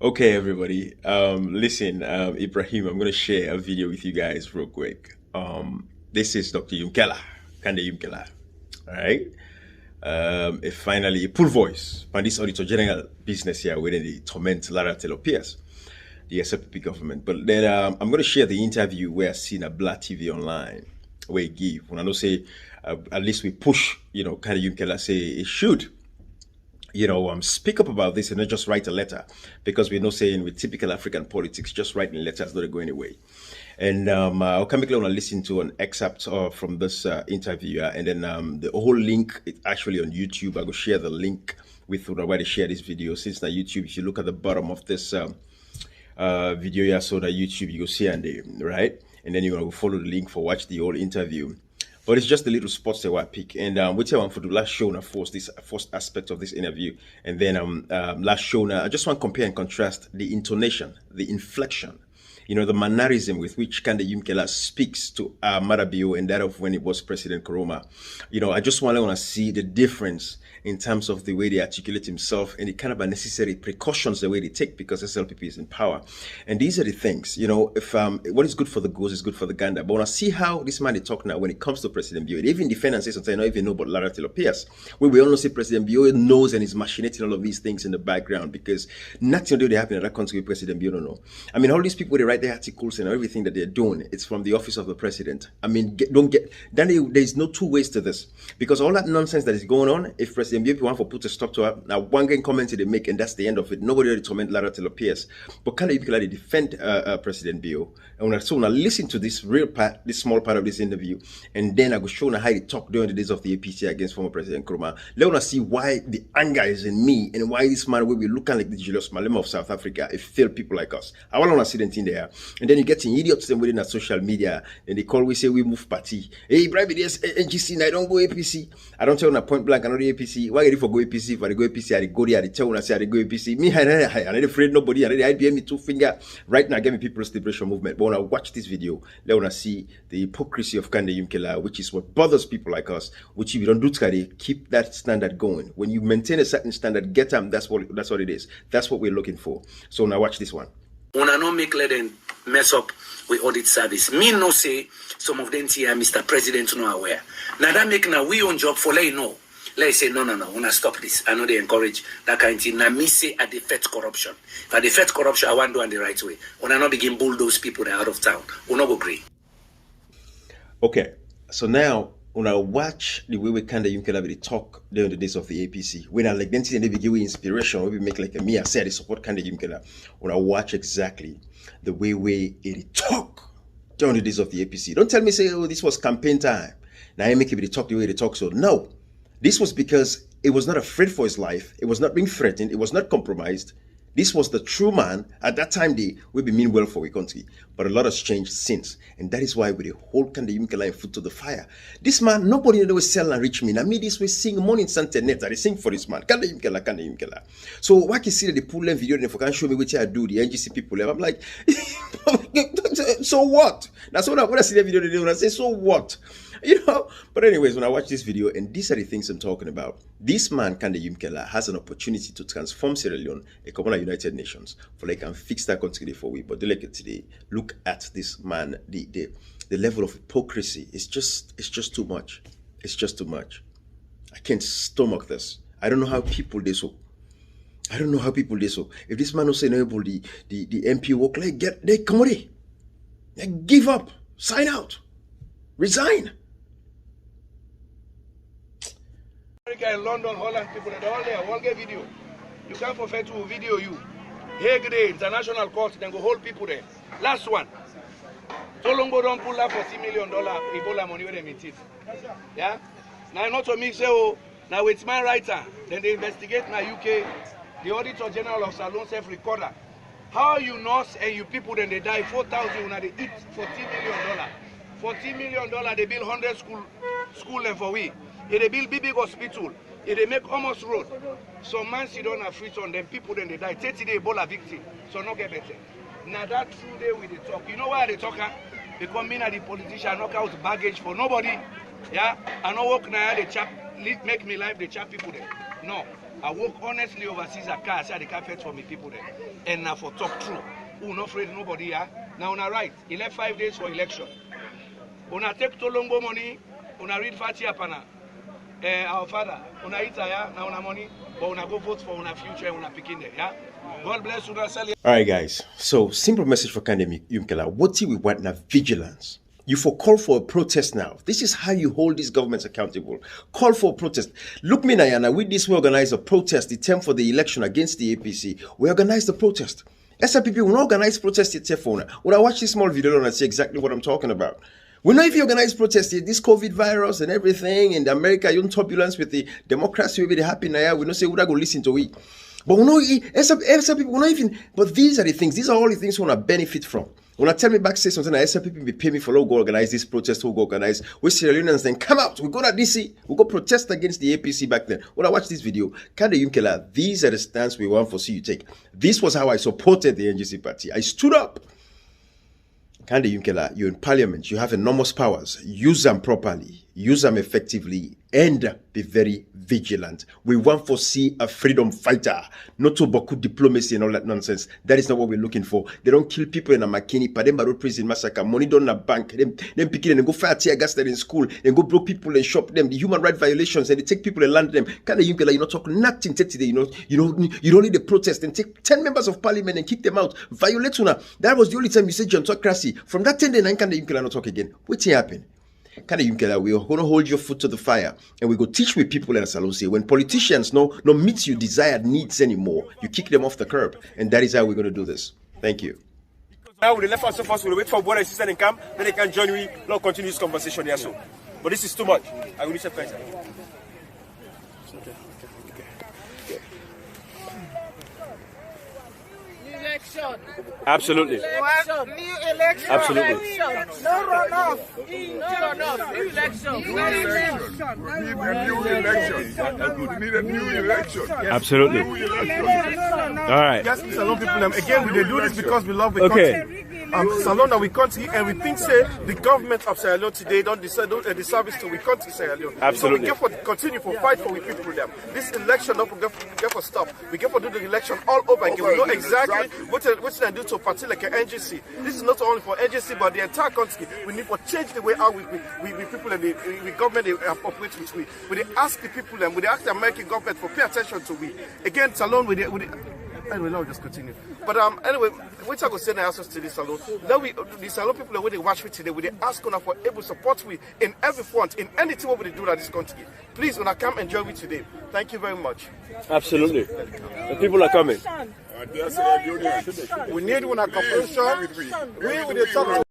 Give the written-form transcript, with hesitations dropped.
Okay, everybody. Listen, Ibrahim, I'm going to share a video with you guys real quick. This is Dr. Yumkella, Kandeh Yumkella. All right. If finally, a full voice on this Auditor General business here within the torment Lara Pearce, the SLPP government. But then I'm going to share the interview where I seen a Black TV online where he give. When I know say, at least we push, Kandeh Yumkella say it should speak up about this and not just write a letter, because we're not saying with typical African politics, just writing letters not going away. And I'll come back and listen to an excerpt from this interview, and then the whole link is actually on YouTube. I will share the link with where they share this video. Since na YouTube, if you look at the bottom of this video, yeah, so that YouTube, you go see and there, right? And then you will follow the link for watch the whole interview. But it's just the little spots that I pick. And we tell one for the last show now this first aspect of this interview. And then last show now, I just want to compare and contrast the intonation, the inflection, the mannerism with which Kandeh Yumkella speaks to Marabio and that of when it was President Koroma. I just want to see the difference in terms of the way they articulate himself and the kind of unnecessary precautions the way they take, because SLPP is in power. And these are the things, if what is good for the goose is good for the gander. But when I see how this man is talking now when it comes to President Bio, they even defend and say something I don't even know about Lara Pearce, where we all know say President Bio knows and is machinating all of these things in the background, because nothing to do they happen in that country with President Bio don't know. I mean, all these people, they write their articles and everything that they're doing, it's from the office of the president. I mean, there's no two ways to this, because all that nonsense that is going on, if President Bio want to put a stop to her, now one game comment they make and that's the end of it. Nobody really torment Lara Pearce. But Kandeh Yumkella they defend President Bio. And when I listen to this real part, this small part of this interview, and then I go show how they talk during the days of the APC against former President Nkrumah. Let us see why the anger is in me and why this man will be looking like the Julius Malema of South Africa. It failed people like us. I want to see them in there. And then you get in idiots within the social media, and they call, we say we move party. Hey, bribe this NGC, I don't go APC. I don't tell them point blank, I know the APC. Why for go APC? If I go APC, I go there, I tell when I say I go APC. Me, I'm not afraid nobody. I IBM me two finger. Right now, give me People's Liberation Movement. But when I watch this video, let me see the hypocrisy of Kandeh Yumkella, which is what bothers people like us. Which if you don't do it, keep that standard going. When you maintain a certain standard, get them. That's what it is. That's what we're looking for. So now watch this one. When I not make let them mess up with audit service. Me no say some of them here, Mr. President, no aware. Now that make now we own job for let you know. Let's say, no, when I stop this, I know they encourage that kind of thing. Now, me say, I defect corruption. If I defect corruption, I want to do it the right way. When I not begin bulldoze people that are out of town, we'll not agree. Okay, so now, when I watch the way we Kandeh Yumkella talk during the days of the APC, when I like then they give you inspiration, when we make like a me, I say I support Kandeh Yumkella. When I watch exactly the way it talk during the days of the APC, don't tell me, say, oh, this was campaign time. Now, I make it talk the way they talk, so no. This was because it was not afraid for his life. It was not being threatened. It was not compromised. This was the true man. At that time, they will be mean well for a country. But a lot has changed since. And that is why we hold Kandeh Yumkella and foot to the fire. This man, nobody knows sell and reach me. Now me this way sing morning internet. I sing for this man. Kandeh Yumkella, Kandeh Yumkella. So why can see that they pull them video and if I can show me what I do, the NGC people, I'm like, so what? That's what when I see the video, they do, and I say, so what? But anyways, when I watch this video, and these are the things I'm talking about, this man, Kandeh Yumkella, has an opportunity to transform Sierra Leone, a common United Nations, for like and fix that country for we. But they like it today. Look at this man, the level of hypocrisy. It's just too much. It's just too much. I can't stomach this. I don't know how people do so. I don't know how people do so. If this man will say enable the MP work, like they come on, like give up, sign out, resign. America and London, Holland people, they're all there, one get video. You can't forfeit to video you. Hague Day, International Court, then go hold people there. Last one. Tolombo don't pull out $40 million Ebola money when they meet it. Yeah? Now not to me say, oh, now it's my writer. Then they investigate my UK, the Auditor General of Salon self-recorder. How you nurse and you people then they die 4,000 when they eat $40 million. $40 million they build 100 school and for we. If they build big hospital, if they make almost road, some man sit down and free on them, people then they die. 30 days Ebola victim, so no get better. Now that true day with the talk. You know why they talk? Because me and the politician knock out baggage for nobody. Yeah? I know work now the chap make me life the chap people there. No. I walk honestly overseas a car, say the carpet for me people there. And now for talk true. Who not afraid nobody here. Now on a right, 5 days for election. Una take Tolongo money, una read Fati Apana. Our father, una eat now una money, but una go vote for una future, una picking there, yeah? God bless you, sell. All right, guys. So, simple message for Kandeh Yumkella. What do we want now? Vigilance. You call for a protest now. This is how you hold these governments accountable. Call for a protest. Look, me, Nayana, with this, we organize a protest, the term for the election against the APC. We organize the protest. SLPP will not organize protest itself. When I watch this small video and I see exactly what I'm talking about. We know if you organize protest, this COVID virus and everything, and America, you're in turbulence with the democracy, will be happy now. We don't say, would I go listen to it? But we know, SLPP, we're not even, but these are the things, these are all the things we want to benefit from. When I tell me back, say something, SLPP will pay me for, go organize this protest, we'll go organize, we Sierra Leoneans then come out, we go to DC, we go protest against the APC back then. When I watch this video, Kandeh Yumkella, these are the stance we want for see you take. This was how I supported the NGC party. I stood up. Kandeh Yumkella, you're in parliament, you have enormous powers. Use them properly, use them effectively, and be very vigilant. We want to see a freedom fighter, not to Boku diplomacy and all that nonsense. That is not what we're looking for. They don't kill people in a McKinney, Pademba Road prison massacre, money done in a bank, them pick it and go fire tear gas there in school, and go broke people and shop them, the human rights violations, and they take people and land them. Kandeh Yumkella, you're not talking nothing today, you don't need the protest and take 10 members of parliament and kick them out. Violate una. That was the only time you said autocracy. From that 10 days, Kandeh Yumkella not talk again. What's happened? Kandeh Yumkella, we're going to hold your foot to the fire and we go teach with people in Salon say when politicians no meet your desired needs anymore, you kick them off the curb. And that is how we're going to do this. Thank you. Now with the left us of us, we'll wait for border assistance and camp, then they can join me, now continue this conversation here. So, but this is too much. I will need some time. Election. Absolutely. Election. New election. Absolutely. No runoff. No runoff. New election. We need a new election. Absolutely. All right. Yes, Salon people. Again, we do this because we love the country. Salon that we country, and we think say the government of Sierra Leone today don't deserve the service to we country Sierra Leone. Absolutely. So we get for continue for fight for we people them. This election not get for stop. We get for do the election all over again. We know exactly what they do to a party like an NGC. This is not only for NGC but the entire country. We need to change the way how we people and the government they operate with we. We they ask the people and we they ask the American government for pay attention to we. Again, Salon with anyway, now we just continue. But anyway, which I go send answers to this Salon. Now the Salon people when they watch me today, we they ask for able support we in every front, in anything what we do in this country. Please, when I come enjoy me today. Thank you very much. Absolutely. The people are coming. We need one cooperation. We will talk to